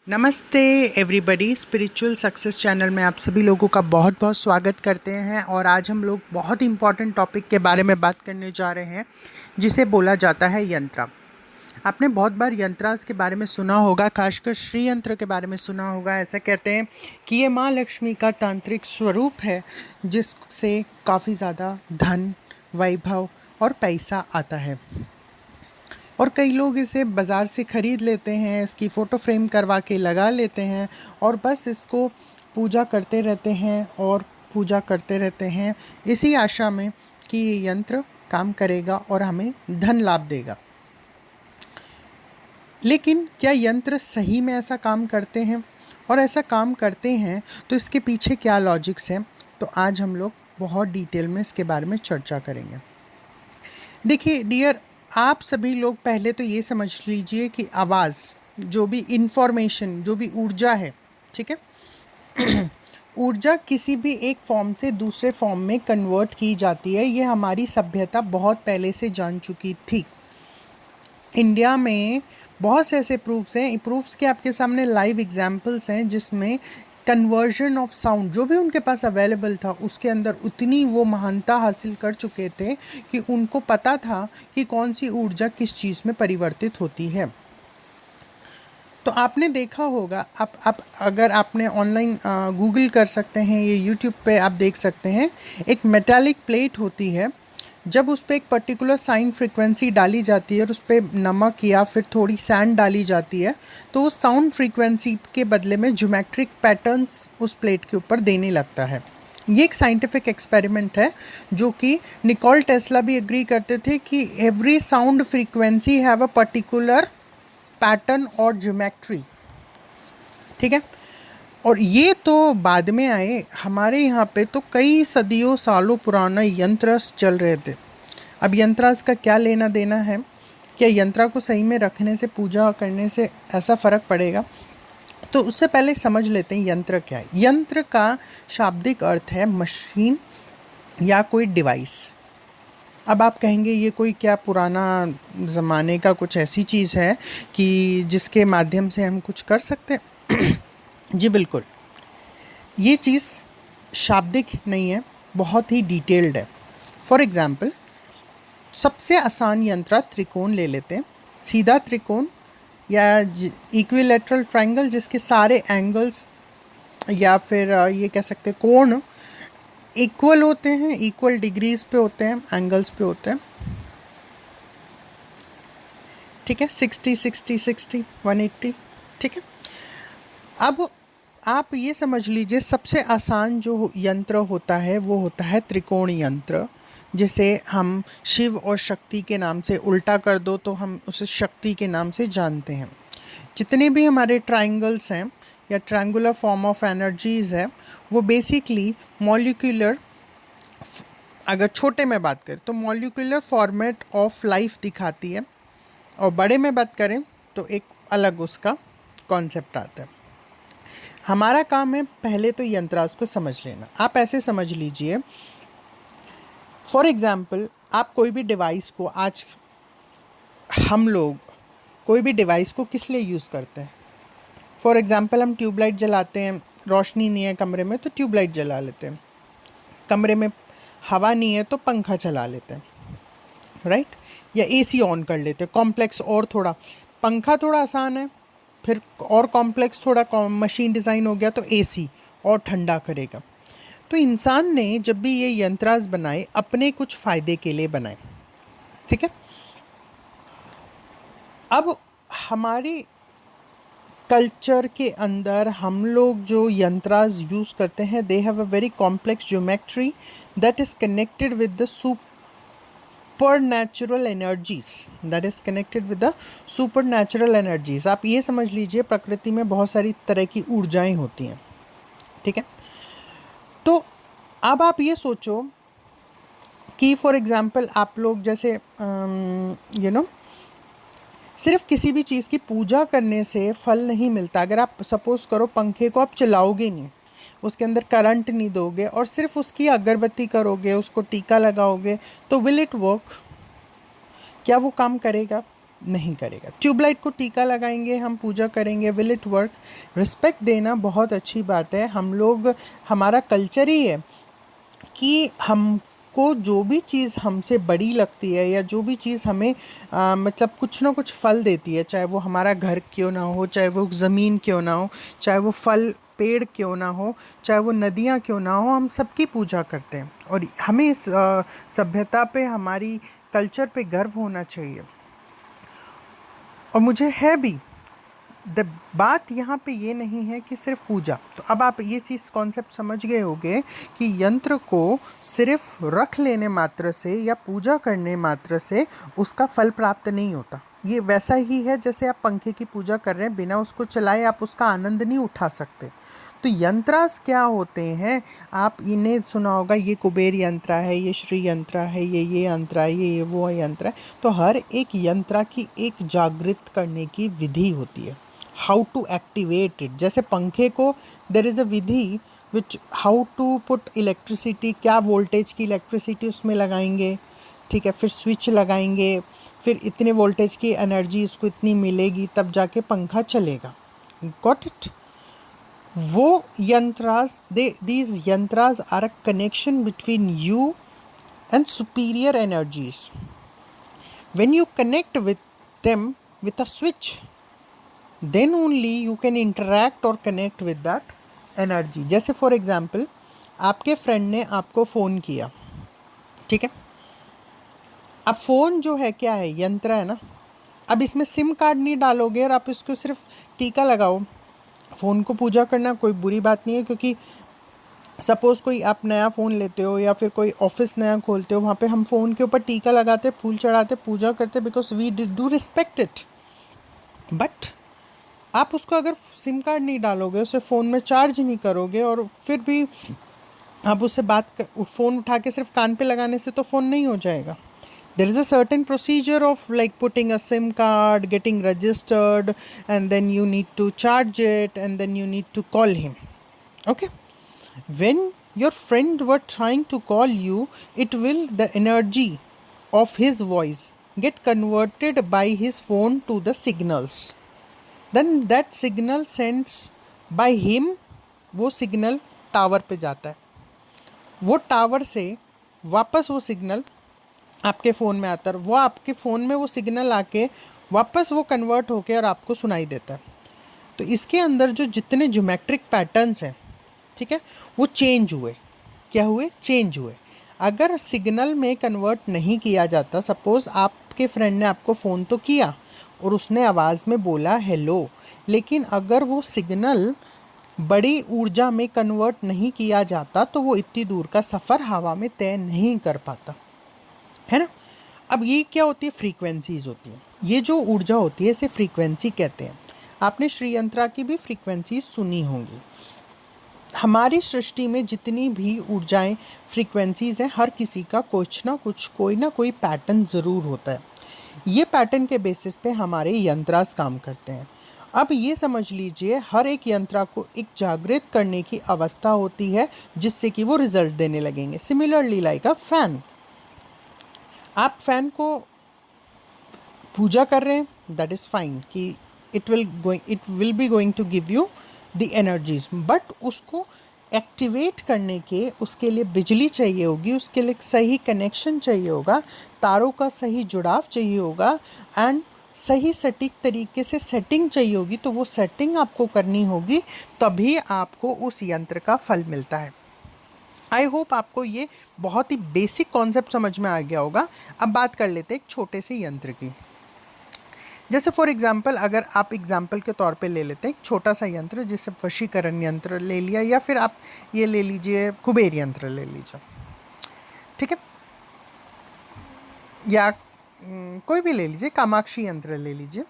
नमस्ते everybody, spiritual success channel में आप सभी लोगों का बहुत बहुत स्वागत करते हैं। और आज हम लोग बहुत इम्पॉर्टेंट टॉपिक के बारे में बात करने जा रहे हैं जिसे बोला जाता है यंत्र। आपने बहुत बार यंत्रास के बारे में सुना होगा, खासकर श्री यंत्र के बारे में सुना होगा। ऐसा कहते हैं कि ये माँ लक्ष्मी का तांत्रिक स्वरूप है जिससे काफ़ी ज़्यादा धन, वैभव और पैसा आता है। और कई लोग इसे बाज़ार से ख़रीद लेते हैं, इसकी फ़ोटो फ्रेम करवा के लगा लेते हैं और बस इसको पूजा करते रहते हैं और पूजा करते रहते हैं इसी आशा में कि ये यंत्र काम करेगा और हमें धन लाभ देगा। लेकिन क्या यंत्र सही में ऐसा काम करते हैं? और ऐसा काम करते हैं तो इसके पीछे क्या लॉजिक्स हैं? तो आज हम लोग बहुत डिटेल में इसके बारे में चर्चा करेंगे। देखिए डियर, आप सभी लोग पहले तो ये समझ लीजिए कि आवाज़, जो भी इंफॉर्मेशन, जो भी ऊर्जा है, ठीक है ऊर्जा किसी भी एक फॉर्म से दूसरे फॉर्म में कन्वर्ट की जाती है। ये हमारी सभ्यता बहुत पहले से जान चुकी थी। इंडिया में बहुत से ऐसे प्रूफ्स के आपके सामने लाइव एग्जाम्पल्स हैं जिसमें कन्वर्जन ऑफ साउंड, जो भी उनके पास अवेलेबल था, उसके अंदर उतनी वो महानता हासिल कर चुके थे कि उनको पता था कि कौन सी ऊर्जा किस चीज़ में परिवर्तित होती है। तो आपने देखा होगा, आप अगर आपने ऑनलाइन गूगल कर सकते हैं, ये यूट्यूब पे आप देख सकते हैं, एक मेटालिक प्लेट होती है। जब उस पर एक पर्टिकुलर साइन फ्रीक्वेंसी डाली जाती है और उस पर नमक या फिर थोड़ी सैंड डाली जाती है तो उस साउंड फ्रीक्वेंसी के बदले में ज्योमेट्रिक पैटर्न्स उस प्लेट के ऊपर देने लगता है। ये एक साइंटिफिक एक्सपेरिमेंट है जो कि निकोल टेस्ला भी एग्री करते थे कि every sound frequency have a particular pattern और ज्योमेट्री, ठीक है। और ये तो बाद में आए, हमारे यहाँ पे तो कई सदियों सालों पुराना यंत्रास चल रहे थे। अब यंत्रास का क्या लेना देना है? क्या यंत्रा को सही में रखने से, पूजा करने से ऐसा फ़र्क पड़ेगा? तो उससे पहले समझ लेते हैं यंत्र क्या है। यंत्र का शाब्दिक अर्थ है मशीन या कोई डिवाइस। अब आप कहेंगे ये कोई क्या पुराना ज़माने का कुछ ऐसी चीज़ है कि जिसके माध्यम से हम कुछ कर सकते हैं? जी बिल्कुल, ये चीज़ शाब्दिक नहीं है, बहुत ही डिटेल्ड है। फॉर एग्ज़ाम्पल, सबसे आसान यंत्र त्रिकोण ले लेते हैं। सीधा त्रिकोण या इक्विलैटरल ट्रायंगल जिसके सारे एंगल्स या फिर ये कह सकते हैं कोण इक्वल होते हैं, इक्वल डिग्रीज पे होते हैं, एंगल्स पे होते हैं, ठीक है। 60 60 60 180, ठीक है। अब आप ये समझ लीजिए सबसे आसान जो यंत्र होता है वो होता है त्रिकोण यंत्र, जिसे हम शिव और शक्ति के नाम से, उल्टा कर दो तो हम उसे शक्ति के नाम से जानते हैं। जितने भी हमारे ट्रायंगल्स हैं या ट्रायंगुलर फॉर्म ऑफ एनर्जीज़ है वो बेसिकली मॉलिक्यूलर, अगर छोटे में बात करें तो मॉलिक्यूलर फॉर्मेट ऑफ लाइफ दिखाती है, और बड़े में बात करें तो एक अलग उसका कॉन्सेप्ट आता है। हमारा काम है पहले तो यंत्रास को समझ लेना। आप ऐसे समझ लीजिए, फॉर एग्ज़ाम्पल, आप कोई भी डिवाइस को, आज हम लोग कोई भी डिवाइस को किस लिए यूज़ करते हैं? फॉर एग्ज़ाम्पल, हम ट्यूबलाइट जलाते हैं, रोशनी नहीं है कमरे में तो ट्यूबलाइट जला लेते हैं, कमरे में हवा नहीं है तो पंखा चला लेते हैं, राइट? या एसी ऑन कर लेते हैं। कॉम्प्लेक्स और थोड़ा, पंखा थोड़ा आसान है, फिर और कॉम्प्लेक्स थोड़ा मशीन डिज़ाइन हो गया तो एसी और ठंडा करेगा। तो इंसान ने जब भी ये यंत्रास बनाए अपने कुछ फ़ायदे के लिए बनाए, ठीक है। अब हमारे कल्चर के अंदर हम लोग जो यंत्रास यूज़ करते हैं, they have a very complex geometry that is connected with the supernatural energies. आप ये समझ लीजिए प्रकृति में बहुत सारी तरह की ऊर्जाएं होती हैं, ठीक है। तो अब आप ये सोचो कि फॉर एग्ज़ाम्पल आप लोग जैसे सिर्फ किसी भी चीज़ की पूजा करने से फल नहीं मिलता। अगर आप सपोज़ करो पंखे को आप चलाओगे नहीं, उसके अंदर करंट नहीं दोगे और सिर्फ उसकी अगरबत्ती करोगे, उसको टीका लगाओगे, तो विल इट वर्क? क्या वो काम करेगा? नहीं करेगा। ट्यूबलाइट को टीका लगाएंगे, हम पूजा करेंगे, विल इट वर्क? रिस्पेक्ट देना बहुत अच्छी बात है। हम लोग, हमारा कल्चर ही है कि हमको जो भी चीज़ हमसे बड़ी लगती है या जो भी चीज़ हमें मतलब कुछ ना कुछ फल देती है, चाहे वो हमारा घर क्यों ना हो, चाहे वो ज़मीन क्यों ना हो, चाहे वो फल पेड़ क्यों ना हो, चाहे वो नदियाँ क्यों ना हो, हम सबकी पूजा करते हैं। और हमें इस सभ्यता पे, हमारी कल्चर पे गर्व होना चाहिए, और मुझे है भी। द बात यहाँ पे ये नहीं है कि सिर्फ पूजा। तो अब आप ये चीज़ कॉन्सेप्ट समझ गए होंगे कि यंत्र को सिर्फ रख लेने मात्र से या पूजा करने मात्र से उसका फल प्राप्त नहीं होता। ये वैसा ही है जैसे आप पंखे की पूजा कर रहे हैं, बिना उसको चलाए आप उसका आनंद नहीं उठा सकते। तो यंत्रास क्या होते हैं, आप इन्हें सुना होगा, ये कुबेर यंत्र है, ये श्री यंत्र है, ये यंत्र है, ये वो यंत्र है। तो हर एक यंत्र की एक जागृत करने की विधि होती है, हाउ टू एक्टिवेट इट। जैसे पंखे को देयर इज़ अ विधि which how to put electricity, क्या वोल्टेज की इलेक्ट्रिसिटी उसमें लगाएंगे, ठीक है, फिर स्विच लगाएंगे, फिर इतने वोल्टेज की एनर्जी इसको इतनी मिलेगी तब जाके पंखा चलेगा। Got it? वो यंत्रास, these yantras are a connection between you and superior energies. When you connect with them with a switch, then only you can interact or connect with that energy. जैसे for example आपके friend ने आपको phone किया, ठीक है। अब phone जो है क्या है, यंत्र है ना। अब इसमें सिम कार्ड नहीं डालोगे और आप इसको सिर्फ टीका लगाओ। फ़ोन को पूजा करना कोई बुरी बात नहीं है, क्योंकि सपोज़ कोई आप नया फ़ोन लेते हो या फिर कोई ऑफिस नया खोलते हो, वहाँ पे हम फ़ोन के ऊपर टीका लगाते, फूल चढ़ाते, पूजा करते, because we do respect it. But आप उसको अगर सिम कार्ड नहीं डालोगे, उसे फ़ोन में चार्ज नहीं करोगे, और फिर भी आप उससे फ़ोन उठा के सिर्फ कान पे लगाने से तो फ़ोन नहीं हो जाएगा। There is a certain procedure of like putting a SIM card, getting registered, and then you need to charge it, and then you need to call him. Okay? When your friend were trying to call you, the energy of his voice get converted by his phone to the signals. Then that signal sends by him, वो signal tower पे जाता है, वो tower से वापस वो signal आपके phone में आता है, वो आपके फ़ोन में वो सिग्नल आके वापस वो कन्वर्ट होके और आपको सुनाई देता है। तो इसके अंदर जो जितने ज्योमेट्रिक पैटर्न्स हैं, ठीक है, वो चेंज हुए। क्या हुए? चेंज हुए। अगर सिग्नल में कन्वर्ट नहीं किया जाता, सपोज़ आपके फ्रेंड ने आपको फ़ोन तो किया और उसने आवाज़ में बोला हेलो, लेकिन अगर वो सिग्नल बड़ी ऊर्जा में कन्वर्ट नहीं किया जाता तो वो इतनी दूर का सफ़र हवा में तय नहीं कर पाता, है ना। अब ये क्या होती है? फ्रीक्वेंसीज़ होती हैं। ये जो ऊर्जा होती है इसे फ्रीक्वेंसी कहते हैं। आपने श्री यंत्रा की भी फ्रीक्वेंसीज सुनी होंगी। हमारी सृष्टि में जितनी भी ऊर्जाएं, फ्रीक्वेंसीज़ हैं, हर किसी का कुछ ना कुछ, कोई ना कोई पैटर्न ज़रूर होता है। ये पैटर्न के बेसिस पे हमारे यंत्रास काम करते हैं। अब ये समझ लीजिए, हर एक यंत्रा को एक जागृत करने की अवस्था होती है जिससे कि वो रिजल्ट देने लगेंगे। सिमिलरली लाइक अ फैन, आप फैन को पूजा कर रहे हैं, दैट इज़ फाइन कि it will be going to give you the energies, but उसको एक्टिवेट करने के, उसके लिए बिजली चाहिए होगी, उसके लिए सही कनेक्शन चाहिए होगा, तारों का सही जुड़ाव चाहिए होगा, एंड सही सटीक तरीके से सेटिंग चाहिए होगी। तो वो सेटिंग आपको करनी होगी, तभी आपको उस यंत्र का फल मिलता है। आई होप आपको ये बहुत ही बेसिक कॉन्सेप्ट समझ में आ गया होगा। अब बात कर लेते हैं एक छोटे से यंत्र की। जैसे फॉर एग्जांपल, अगर आप एग्जांपल के तौर पे ले लेते हैं एक छोटा सा यंत्र, जैसे वशीकरण यंत्र ले लिया, या फिर आप ये ले लीजिए कुबेर यंत्र ले लीजिए, ठीक है, या कोई भी ले लीजिए, कामाक्षी यंत्र ले लीजिए,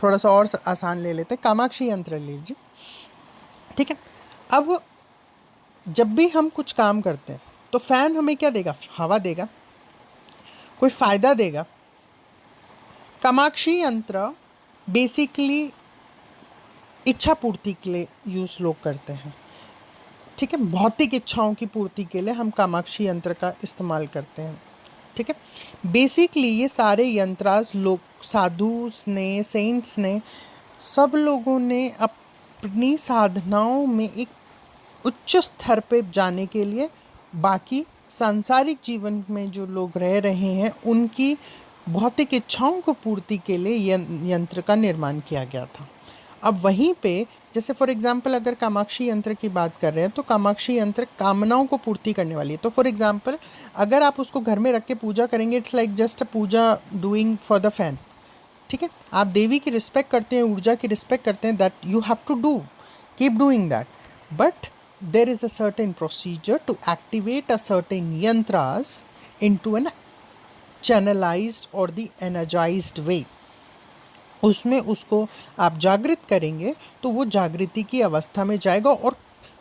थोड़ा सा और आसान ले लेते हैं, कामाक्षी यंत्र ले लीजिए, ठीक है। अब जब भी हम कुछ काम करते हैं तो फ़ैन हमें क्या देगा? हवा देगा, कोई फ़ायदा देगा। कामाक्षी यंत्र बेसिकली इच्छा पूर्ति के लिए यूज़ लोग करते हैं, ठीक है, भौतिक इच्छाओं की पूर्ति के लिए हम कामाक्षी यंत्र का इस्तेमाल करते हैं। ठीक है। बेसिकली ये सारे यंत्रास लोग, साधुस ने, सेंट्स ने, सब लोगों ने अपनी साधनाओं में एक उच्च स्तर पे जाने के लिए, बाकी सांसारिक जीवन में जो लोग रह रहे हैं उनकी भौतिक इच्छाओं को पूर्ति के लिए यंत्र का निर्माण किया गया था। अब वहीं पे जैसे फॉर एग्जांपल अगर कामाक्षी यंत्र की बात कर रहे हैं तो कामाक्षी यंत्र कामनाओं को पूर्ति करने वाली है। तो फॉर एग्जांपल अगर आप उसको घर में रख के पूजा करेंगे, it's like just a puja doing for the fan, ठीक है। आप देवी की रिस्पेक्ट करते हैं, ऊर्जा की रिस्पेक्ट करते हैं, that you have to do, keep doing that, but there is a certain procedure to activate a certain yantras into an channelized or the energized way। उसमें उसको आप जागृत करेंगे तो वो जागृति की अवस्था में जाएगा। और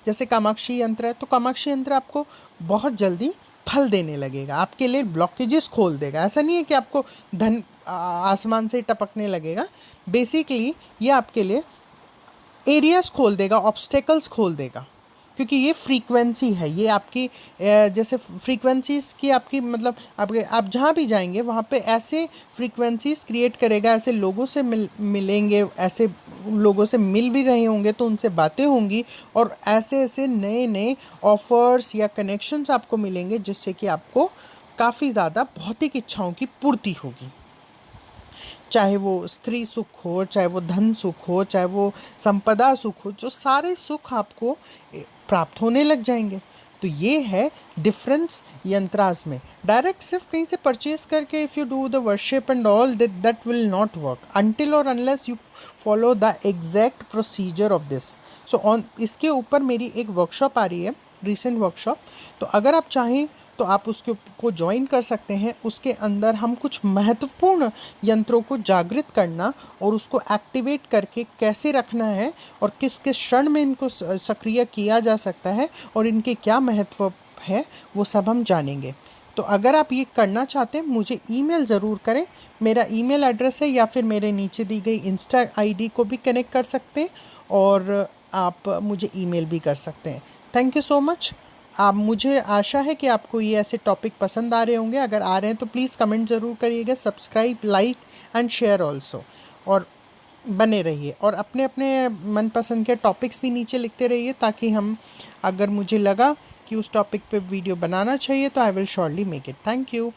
जैसे कामाक्षी यंत्र है तो कामाक्षी यंत्र आपको बहुत जल्दी फल देने लगेगा, आपके लिए ब्लॉकेजेस खोल देगा। ऐसा नहीं है कि आपको धन आसमान से टपकने लगेगा, बेसिकली ये आपके लिए एरियाज खोल देगा, ऑब्स्टेकल्स खोल देगा, क्योंकि ये फ्रीक्वेंसी है, ये आपकी जैसे फ्रीक्वेंसीज़ की आपकी मतलब आप जहाँ भी जाएंगे वहाँ पे ऐसे फ्रीक्वेंसीज़ क्रिएट करेगा, ऐसे लोगों से मिलेंगे, ऐसे लोगों से मिल भी रहे होंगे तो उनसे बातें होंगी, और ऐसे ऐसे नए नए ऑफर्स या कनेक्शंस आपको मिलेंगे जिससे कि आपको काफ़ी ज़्यादा भौतिक इच्छाओं की पूर्ति होगी। चाहे वो स्त्री सुख हो, चाहे वो धन सुख हो, चाहे वो संपदा सुख हो, जो सारे सुख आपको प्राप्त होने लग जाएंगे। तो ये है डिफरेंस यंत्रास में। डायरेक्ट सिर्फ कहीं से परचेज करके if you do the worship and all that will not work until और unless you follow the exact procedure of this. So on इसके ऊपर मेरी एक वर्कशॉप आ रही है, रिसेंट वर्कशॉप, तो अगर आप चाहें तो आप उसके को ज्वाइन कर सकते हैं। उसके अंदर हम कुछ महत्वपूर्ण यंत्रों को जागृत करना और उसको एक्टिवेट करके कैसे रखना है और किस किस क्षण में इनको सक्रिय किया जा सकता है और इनके क्या महत्व है वो सब हम जानेंगे। तो अगर आप ये करना चाहते हैं मुझे ईमेल ज़रूर करें, मेरा ईमेल एड्रेस है, या फिर मेरे नीचे दी गई इंस्टा आईडी को भी कनेक्ट कर सकते हैं और आप मुझे ईमेल भी कर सकते हैं। Thank you so much. आप मुझे आशा है कि आपको ये ऐसे टॉपिक पसंद आ रहे होंगे। अगर आ रहे हैं तो प्लीज़ कमेंट ज़रूर करिएगा, subscribe, like and share also, और बने रहिए और अपने अपने मनपसंद के टॉपिक्स भी नीचे लिखते रहिए, ताकि हम अगर मुझे लगा कि उस टॉपिक पे वीडियो बनाना चाहिए तो I will surely make it. Thank you.